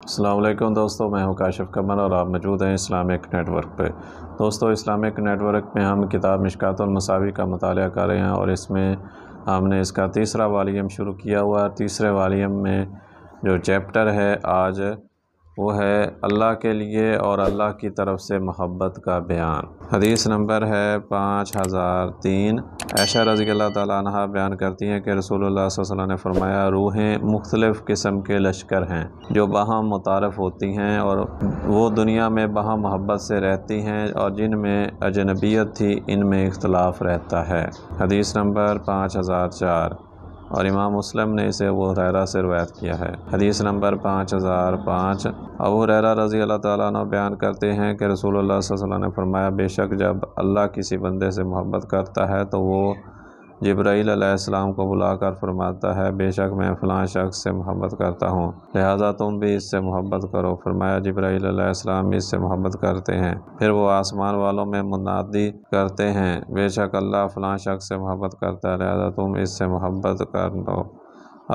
السلام علیکم دوستو، میں ہوں کاشف قمر اور آپ موجود ہیں اسلامک نیٹ ورک پہ۔ دوستو، اسلامک نیٹ ورک میں ہم کتاب مشکوٰۃ المصابیح کا مطالعہ کر رہے ہیں اور اس میں ہم نے اس کا تیسرا والیوم شروع کیا ہوا ہے۔ تیسرے والیوم میں جو چیپٹر ہے آج وہ ہے اللہ کے لیے اور اللہ کی طرف سے محبت کا بیان۔ حدیث نمبر ہے 5003۔ عائشہ رضی اللہ تعالیٰ عنہ بیان کرتی ہیں کہ رسول اللہ صلی اللہ علیہ وسلم نے فرمایا، روحیں مختلف قسم کے لشکر ہیں جو باہم متعارف ہوتی ہیں اور وہ دنیا میں باہم محبت سے رہتی ہیں، اور جن میں اجنبیت تھی ان میں اختلاف رہتا ہے۔ حدیث نمبر 5004 اور امام مسلم نے اسے ابو ہریرہ سے روایت کیا ہے۔ حدیث نمبر 5005۔ ابو ہریرہ رضی اللہ تعالیٰ عنہ بیان کرتے ہیں کہ رسول اللہ صلی اللہ علیہ وسلم نے فرمایا، بے شک جب اللہ کسی بندے سے محبت کرتا ہے تو وہ جبرائیل علیہ السلام کو بلا کر فرماتا ہے، بے شک میں فلاں شخص سے محبت کرتا ہوں، لہٰذا تم بھی اس سے محبت کرو۔ فرمایا، جبرائیل علیہ السلام اس سے محبت کرتے ہیں۔ پھر وہ آسمان والوں میں منادی کرتے ہیں، بے شک اللہ فلاں شخص سے محبت کرتا ہے، لہٰذا تم اس سے محبت کر لو۔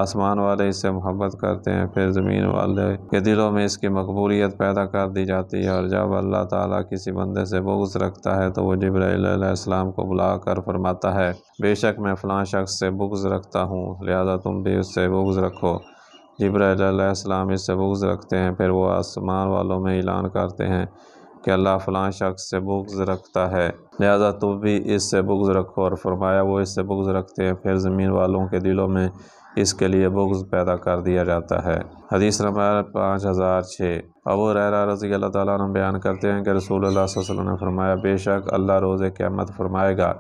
آسمان والے اس سے محبت کرتے ہیں، پھر زمین والے کے دلوں میں اس کی مقبولیت پیدا کر دی جاتی ہے، اور جب اللہ تعالیٰ کسی بندے سے بغض رکھتا ہے تو وہ جبرائیل علیہ السلام کو بلا کر فرماتا ہے، بے شک میں فلاں شخص سے بغض رکھتا ہوں، لہٰذا تم بھی اس سے بغض رکھو۔ جبرائیل علیہ السلام اس سے بغض رکھتے ہیں، پھر وہ آسمان والوں میں اعلان کرتے ہیں کہ اللہ فلاں شخص سے بغض رکھتا ہے، لہٰذا تم بھی اس سے بغض رکھو، اور فرمایا وہ اس سے بغض رکھتے ہیں، پھر زمین والوں کے دلوں میں اس کے لیے بغض پیدا کر دیا جاتا ہے۔ حدیث نمبر 5006۔ ابو ہریرہ رضی اللہ تعالیٰ عنہ بیان کرتے ہیں کہ رسول اللہ صلی اللہ علیہ وسلم نے فرمایا، بے شک اللہ روز قیامت فرمائے گا،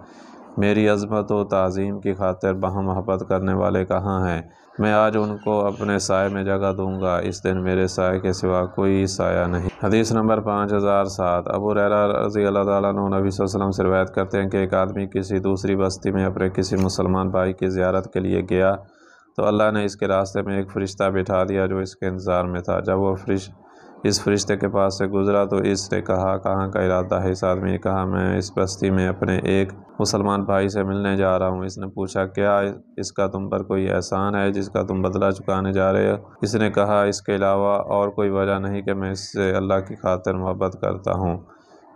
میری عظمت و تعظیم کی خاطر باہم محبت کرنے والے کہاں ہیں؟ میں آج ان کو اپنے سائے میں جگہ دوں گا، اس دن میرے سائے کے سوا کوئی سایہ نہیں۔ حدیث نمبر 5007۔ ابو ہریرہ رضی اللہ تعالیٰ عنہ نبی صلی اللہ علیہ وسلم سے روایت کرتے ہیں کہ ایک آدمی کسی دوسری بستی میں اپنے کسی مسلمان بھائی کی زیارت کے لیے گیا تو اللہ نے اس کے راستے میں ایک فرشتہ بٹھا دیا جو اس کے انتظار میں تھا۔ جب وہ اس فرشتے کے پاس سے گزرا تو اس نے کہا، کہاں کا ارادہ ہے؟ اس آدمی نے کہا، میں اس بستی میں اپنے ایک مسلمان بھائی سے ملنے جا رہا ہوں۔ اس نے پوچھا، کیا اس کا تم پر کوئی احسان ہے جس کا تم بدلہ چکانے جا رہے ہو؟ اس نے کہا، اس کے علاوہ اور کوئی وجہ نہیں کہ میں اس سے اللہ کی خاطر محبت کرتا ہوں۔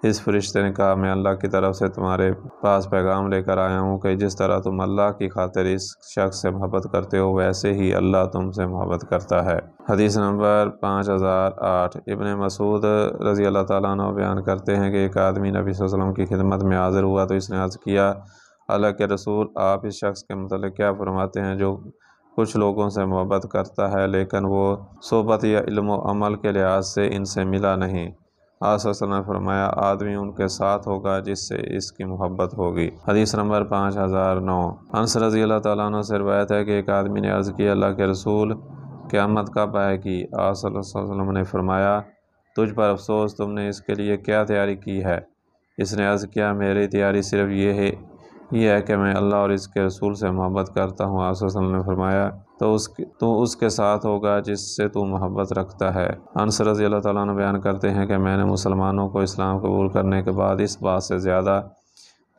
اس فرشتے نے کہا، میں اللہ کی طرف سے تمہارے پاس پیغام لے کر آیا ہوں کہ جس طرح تم اللہ کی خاطر اس شخص سے محبت کرتے ہو ویسے ہی اللہ تم سے محبت کرتا ہے۔ حدیث نمبر 5008۔ ابن مسعود رضی اللہ تعالیٰ عنہ بیان کرتے ہیں کہ ایک آدمی نبی صلی اللہ علیہ وسلم کی خدمت میں حاضر ہوا تو اس نے عرض کیا، اللہ کے رسول، آپ اس شخص کے متعلق کیا فرماتے ہیں جو کچھ لوگوں سے محبت کرتا ہے لیکن وہ صحبت یا علم و عمل کے لحاظ سے ان سے ملا نہیں؟ آپ صلی اللہ علیہ وسلم نے فرمایا، آدمی ان کے ساتھ ہوگا جس سے اس کی محبت ہوگی۔ حدیث نمبر 5009۔ انس رضی اللہ تعالیٰ عنہ سے روایت ہے کہ ایک آدمی نے عرض کی، اللہ کے رسول، قیامت کب آئے گی؟ آپ صلی اللہ علیہ وسلم نے فرمایا، تجھ پر افسوس، تم نے اس کے لیے کیا تیاری کی ہے؟ اس نے عرض کیا، میری تیاری صرف یہ ہے کہ میں اللہ اور اس کے رسول سے محبت کرتا ہوں۔ آپ صلی اللہ علیہ وسلم نے فرمایا، تو اس کے ساتھ ہوگا جس سے تو محبت رکھتا ہے۔ انس رضی اللہ تعالیٰ عنہ بیان کرتے ہیں کہ میں نے مسلمانوں کو اسلام قبول کرنے کے بعد اس بات سے زیادہ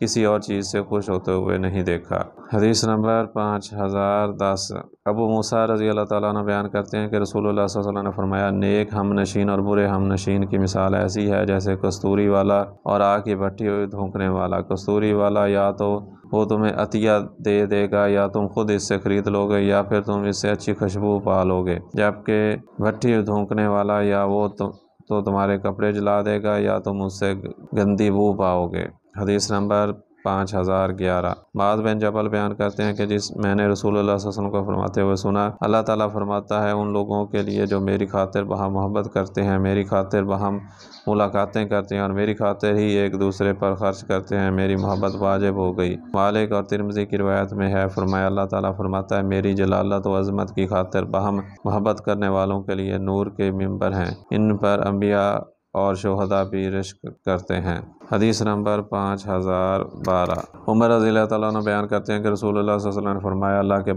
کسی اور چیز سے خوش ہوتے ہوئے نہیں دیکھا۔ حدیث نمبر 5010۔ ابو موسیٰ رضی اللہ تعالیٰ عنہ بیان کرتے ہیں کہ رسول اللہ صلی اللہ علیہ وسلم نے فرمایا، نیک ہم نشین اور برے ہم نشین کی مثال ایسی ہے جیسے کستوری والا اور آگ کی بھٹی ہوئی دھونکنے والا۔ کستوری والا یا تو وہ تمہیں عطیہ دے گا یا تم خود اس سے خرید لو گے یا پھر تم اس سے اچھی خوشبو پا لو گے، جبکہ بھٹی دھونکنے والا یا وہ تو تمہارے کپڑے جلا دے گا یا تم اس سے گندی بو پاؤ گے۔ حدیث نمبر 5011۔ معاذ بن جبل بیان کرتے ہیں کہ میں نے رسول اللہ صلی اللہ علیہ وسلم کو فرماتے ہوئے سنا، اللہ تعالیٰ فرماتا ہے، ان لوگوں کے لیے جو میری خاطر باہم محبت کرتے ہیں، میری خاطر باہم ملاقاتیں کرتے ہیں اور میری خاطر ہی ایک دوسرے پر خرچ کرتے ہیں، میری محبت واجب ہو گئی۔ مالک اور ترمذی کی روایت میں ہے، فرمایا، اللہ تعالیٰ فرماتا ہے، میری جلالت و عظمت کی خاطر باہم محبت کرنے والوں کے لیے نور کے ممبر ہیں، ان پر انبیاء اور شہداء بھی رشک کرتے ہیں۔ حدیث نمبر 5012۔ عمر رضی اللہ تعالیٰ عنہ بیان کرتے ہیں کہ رسول اللہ صلی اللہ علیہ وسلم نے فرمایا، اللہ کے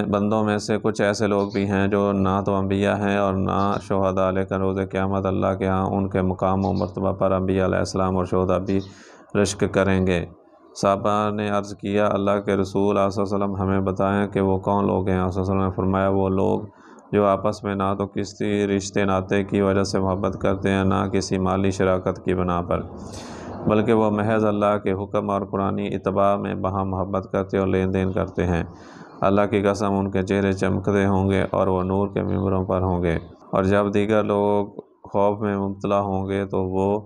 بندوں میں سے کچھ ایسے لوگ بھی ہیں جو نہ تو انبیاء ہیں اور نہ شہداء، لیکن روز قیامت اللہ کے ہاں ان کے مقام و مرتبہ پر انبیاء علیہ السلام اور شہداء بھی رشک کریں گے۔ صحابہ نے عرض کیا، اللہ کے رسول، آپ صلی اللہ علیہ وسلم ہمیں بتائیں کہ وہ کون لوگ ہیں؟ آپ صلی اللہ علیہ وسلم نے فرمایا، وہ لوگ جو آپس میں نہ تو کسی رشتے ناطے کی وجہ سے محبت کرتے ہیں، نہ کسی مالی شراکت کی بنا پر، بلکہ وہ محض اللہ کے حکم اور قرآنی اتباع میں باہم محبت کرتے اور لین دین کرتے ہیں۔ اللہ کی قسم، ان کے چہرے چمکتے ہوں گے اور وہ نور کے ممبروں پر ہوں گے، اور جب دیگر لوگ خوف میں مبتلا ہوں گے تو وہ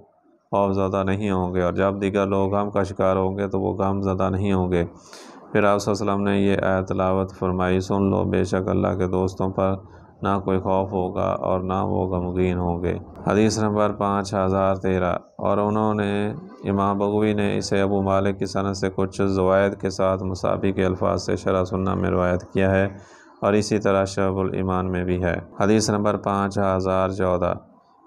خوف زدہ نہیں ہوں گے، اور جب دیگر لوگ غم کا شکار ہوں گے تو وہ غم زدہ نہیں ہوں گے۔ پھر آپ صلی اللہ علیہ وسلم نے یہ آیت تلاوت فرمائی، سن لو، بے شک اللہ کے دوستوں پر نہ کوئی خوف ہوگا اور نہ وہ غمگین ہوں گے۔ حدیث نمبر 5013۔ اور انہوں نے امام بغوی نے اسے ابو مالک کی سند سے کچھ زوائد کے ساتھ مصابی کے الفاظ سے شرح سنہ میں روایت کیا ہے، اور اسی طرح شعب الایمان میں بھی ہے۔ حدیث نمبر 5014۔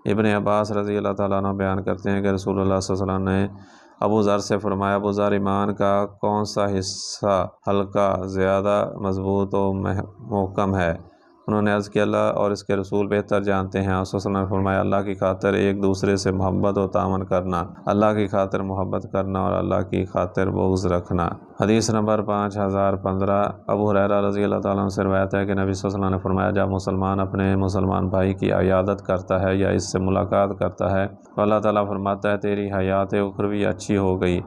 ابن عباس رضی اللہ تعالیٰ عنہ بیان کرتے ہیں کہ رسول اللہ صلی اللہ علیہ وسلم نے ابو ذر سے فرمایا، ابو ذر، ایمان کا کون سا حصہ ہلکا، زیادہ مضبوط و محکم ہے؟ انہوں نے عرض کیا، اللہ اور اس کے رسول بہتر جانتے ہیں۔ آپ صلی اللہ علیہ وسلم نے فرمایا، اللہ کی خاطر ایک دوسرے سے محبت و تعاون کرنا، اللہ کی خاطر محبت کرنا اور اللہ کی خاطر بغض رکھنا۔ حدیث نمبر 5015۔ ابو ہریرہ رضی اللہ تعالیٰ عنہ سے روایت ہے کہ نبی صلی اللہ علیہ وسلم نے فرمایا، جب مسلمان اپنے مسلمان بھائی کی عیادت کرتا ہے یا اس سے ملاقات کرتا ہے تو اللہ تعالیٰ فرماتا ہے، تیری حیات اخروی اچھی ہو گئی،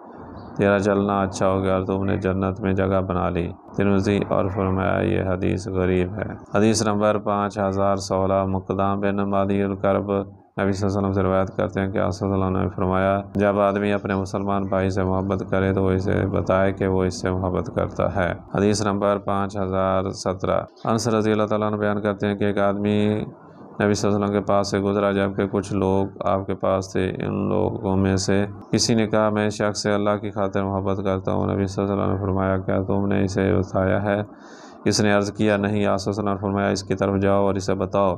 تیرا چلنا اچھا ہو گیا اور تم نے جنت میں جگہ بنا لی۔ ترمذی۔ اور فرمایا یہ حدیث غریب ہے۔ حدیث نمبر 5016۔ مقدام بن مادی الکرب نبی صلی اللہ علیہ وسلم سے روایت کرتے ہیں کہ آپ صلی اللہ علیہ وسلم نے فرمایا، جب آدمی اپنے مسلمان بھائی سے محبت کرے تو وہ اسے بتائے کہ وہ اس سے محبت کرتا ہے۔ حدیث نمبر 5017۔ انس رضی اللہ تعالیٰ عنہ بیان کرتے ہیں کہ ایک آدمی نبی صلی اللہ علیہ وسلم کے پاس سے گزرا جبکہ کچھ لوگ آپ کے پاس تھے۔ ان لوگوں میں سے کسی نے کہا، میں اس شخص سے اللہ کی خاطر محبت کرتا ہوں۔ نبی صلی اللہ علیہ وسلم نے فرمایا، کیا تم نے اسے بتایا ہے؟ اس نے عرض کیا، نہیں۔ آپ صلی اللہ علیہ وسلم نے فرمایا، اس کی طرف جاؤ اور اسے بتاؤ۔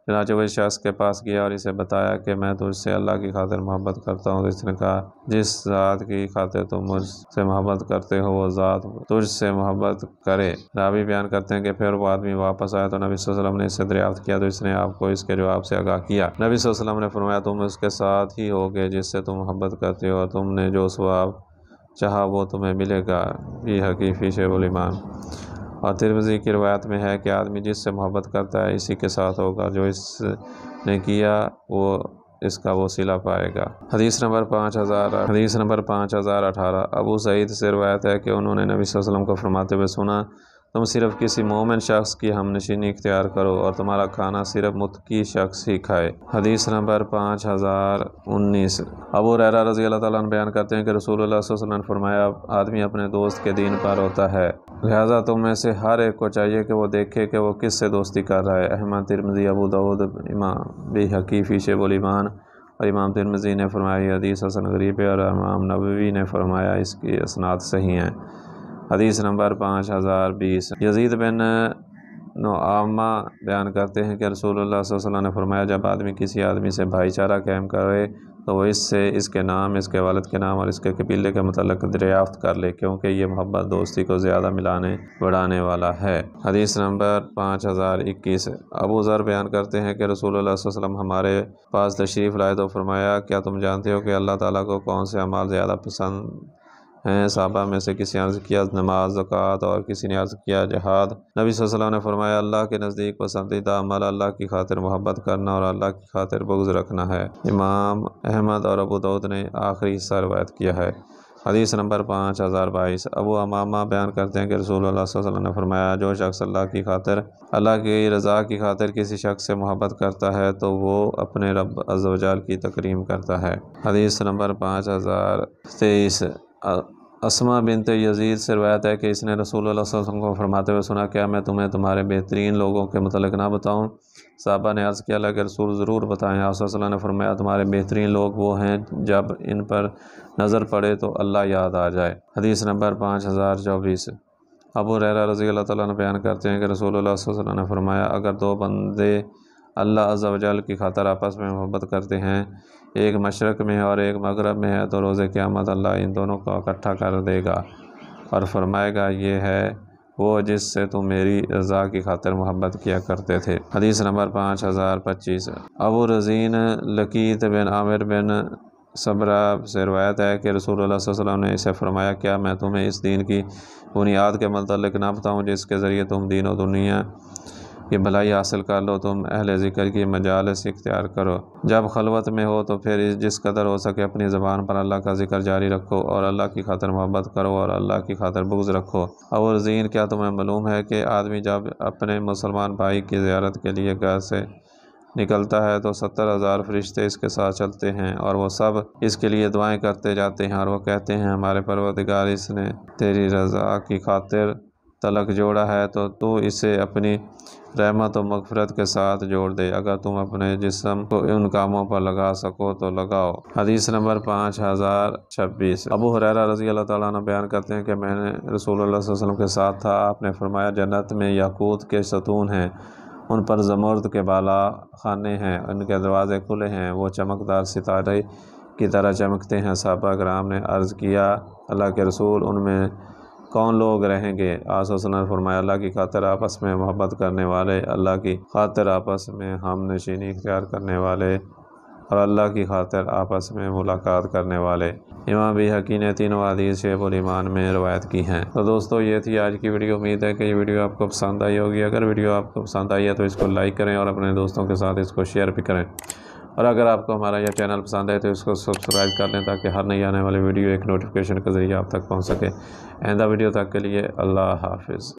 چنانچہ وہ اس شخص کے پاس گیا اور اسے بتایا کہ میں تجھ سے اللہ کی خاطر محبت کرتا ہوں۔ تو اس نے کہا، جس ذات کی خاطر تم مجھ سے محبت کرتے ہو وہ ذات تجھ سے محبت کرے۔ راوی بیان کرتے ہیں کہ پھر وہ آدمی واپس آیا تو نبی صلی اللہ علیہ وسلم نے اس سے دریافت کیا تو اس نے آپ کو اس کے جواب سے آگاہ کیا۔ نبی صلی اللہ علیہ وسلم نے فرمایا، تم اس کے ساتھ ہی ہوگے جس سے تم محبت کرتے ہو، اور تم نے جو ثواب چاہا وہ تمہیں ملے گا۔ یہ حقیقی شعب الایمان۔ اور ترمذی کی روایت میں ہے کہ آدمی جس سے محبت کرتا ہے اسی کے ساتھ ہوگا، جو اس نے کیا وہ اس کا وسیلہ پائے گا۔ حدیث نمبر 5018۔ ابو سعید سے روایت ہے کہ انہوں نے نبی صلی اللہ علیہ وسلم کو فرماتے ہوئے سنا، تم صرف کسی مومن شخص کی ہم نشینی اختیار کرو اور تمہارا کھانا صرف متقی شخص ہی کھائے۔ حدیث نمبر 5019۔ ابو ہریرہ رضی اللہ تعالیٰ عنہ بیان کرتے ہیں کہ رسول اللہ صلی اللہ علیہ وسلم نے فرمایا، آدمی اپنے دوست کے دین پر ہوتا ہے، لہٰذا تم میں سے ہر ایک کو چاہیے کہ وہ دیکھے کہ وہ کس سے دوستی کر رہا ہے۔ احمد، ترمذی، ابو داؤد، امام بیہقی فی شعب الایمان، اور امام ترمذی نے فرمایا یہ حدیث حسن غریب ہے، اور امام نووی نے فرمایا اس کی اسناد صحیح ہیں۔ حدیث نمبر 5020۔ یزید بن نعامہ بیان کرتے ہیں کہ رسول اللہ صلی اللہ علیہ وسلم نے فرمایا، جب آدمی کسی آدمی سے بھائی چارہ قائم کرے تو وہ اس سے اس کے نام، اس کے والد کے نام اور اس کے قبیلے کے متعلق دریافت کر لے، کیونکہ یہ محبت دوستی کو زیادہ ملانے بڑھانے والا ہے۔ حدیث نمبر 5021۔ ابو ذر بیان کرتے ہیں کہ رسول اللہ صلی اللہ علیہ وسلم ہمارے پاس تشریف لائے تو فرمایا، کیا تم جانتے ہو کہ اللہ تعالیٰ کو کون سے اعمال زیادہ پسند ہیں؟ صحابہ میں سے کسی نے عرض کیا نماز، زکوٰۃ، اور کسی نے عرض کیا جہاد۔ نبی صلی اللہ علیہ وسلم نے فرمایا، اللہ کے نزدیک پسندیدہ عمل اللہ کی خاطر محبت کرنا اور اللہ کی خاطر بغض رکھنا ہے۔ امام احمد اور ابو داؤد نے آخری حصہ روایت کیا ہے۔ حدیث نمبر 5022۔ ابو امامہ بیان کرتے ہیں کہ رسول اللہ صلی اللہ علیہ وسلم نے فرمایا، جو شخص اللہ کی رضا کی خاطر کسی شخص سے محبت کرتا ہے تو وہ اپنے رب عز و جل کی تکریم کرتا ہے۔ حدیث نمبر 5023۔ اسماء بنت یزید سے روایت ہے کہ اس نے رسول اللہ صلی اللہ علیہ وسلم کو فرماتے ہوئے سنا، کیا میں تمہیں تمہارے بہترین لوگوں کے متعلق نہ بتاؤں؟ صحابہ نے عرض کیا، اللہ کے رسول ضرور بتائیں۔ آپ صلی اللہ علیہ وسلم نے فرمایا، تمہارے بہترین لوگ وہ ہیں جب ان پر نظر پڑے تو اللہ یاد آ جائے۔ حدیث نمبر 5024۔ ابو ہریرہ رضی اللہ تعالیٰ عنہ بیان کرتے ہیں کہ رسول اللہ صلی اللہ علیہ وسلم نے فرمایا، اگر دو بندے اللہ عز و جل کی خاطر آپس میں محبت کرتے ہیں، ایک مشرق میں ہے اور ایک مغرب میں ہے، تو روز قیامت اللہ ان دونوں کو اکٹھا کر دے گا اور فرمائے گا، یہ ہے وہ جس سے تم میری رضا کی خاطر محبت کیا کرتے تھے۔ حدیث نمبر 5025۔ ابو رزین لقیط بن عامر بن صبرہ سے روایت ہے کہ رسول اللہ صلی اللہ علیہ وسلم نے اسے فرمایا، کیا میں تمہیں اس دین کی بنیاد کے متعلق نہ بتاؤں جس کے ذریعے تم دین و دنیا کہ بھلائی حاصل کر لو تم اہل ذکر کی مجالس اختیار کرو۔ جب خلوت میں ہو تو پھر جس قدر ہو سکے اپنی زبان پر اللہ کا ذکر جاری رکھو اور اللہ کی خاطر محبت کرو اور اللہ کی خاطر بغض رکھو۔ اور زین، کیا تمہیں معلوم ہے کہ آدمی جب اپنے مسلمان بھائی کی زیارت کے لیے گھر سے نکلتا ہے تو 70,000 فرشتے اس کے ساتھ چلتے ہیں اور وہ سب اس کے لیے دعائیں کرتے جاتے ہیں اور وہ کہتے ہیں ہمارے پروردگار، اس نے تیری رضا کی خاطر تعلق جوڑا ہے تو اسے اپنی رحمت و مغفرت کے ساتھ جوڑ دے۔ اگر تم اپنے جسم کو ان کاموں پر لگا سکو تو لگاؤ۔ حدیث نمبر 5026۔ ابو ہریرہ رضی اللہ تعالیٰ عنہ بیان کرتے ہیں کہ میں نے رسول اللہ صلی اللہ علیہ وسلم کے ساتھ تھا۔ آپ نے فرمایا، جنت میں یاقوت کے ستون ہیں، ان پر زمرد کے بالا خانے ہیں، ان کے دروازے کھلے ہیں، وہ چمکدار ستارے کی طرح چمکتے ہیں۔ صحابہ کرام نے عرض کیا، اللہ کے رسول، ان میں کون لوگ رہیں گے؟ آپ صلی اللہ علیہ وسلم نے فرمایا، اللہ کی خاطر آپس میں محبت کرنے والے، اللہ کی خاطر آپس میں ہم نشینی اختیار کرنے والے اور اللہ کی خاطر آپس میں ملاقات کرنے والے۔ امام بیہقی نے تینوں حدیث شعب الایمان میں روایت کی ہیں۔ تو دوستو، یہ تھی آج کی ویڈیو۔ امید ہے کہ یہ ویڈیو آپ کو پسند آئی ہوگی۔ اگر ویڈیو آپ کو پسند آئی ہے تو اس کو لائک کریں اور اپنے دوستوں کے ساتھ اس کو شیئر بھی کریں، اور اگر آپ کو ہمارا یہ چینل پسند ہے تو اس کو سبسکرائب کر لیں تاکہ ہر نئی آنے والی ویڈیو ایک نوٹیفیکیشن کے ذریعے آپ تک پہنچ سکے۔ آئندہ ویڈیو تک کے لیے اللہ حافظ۔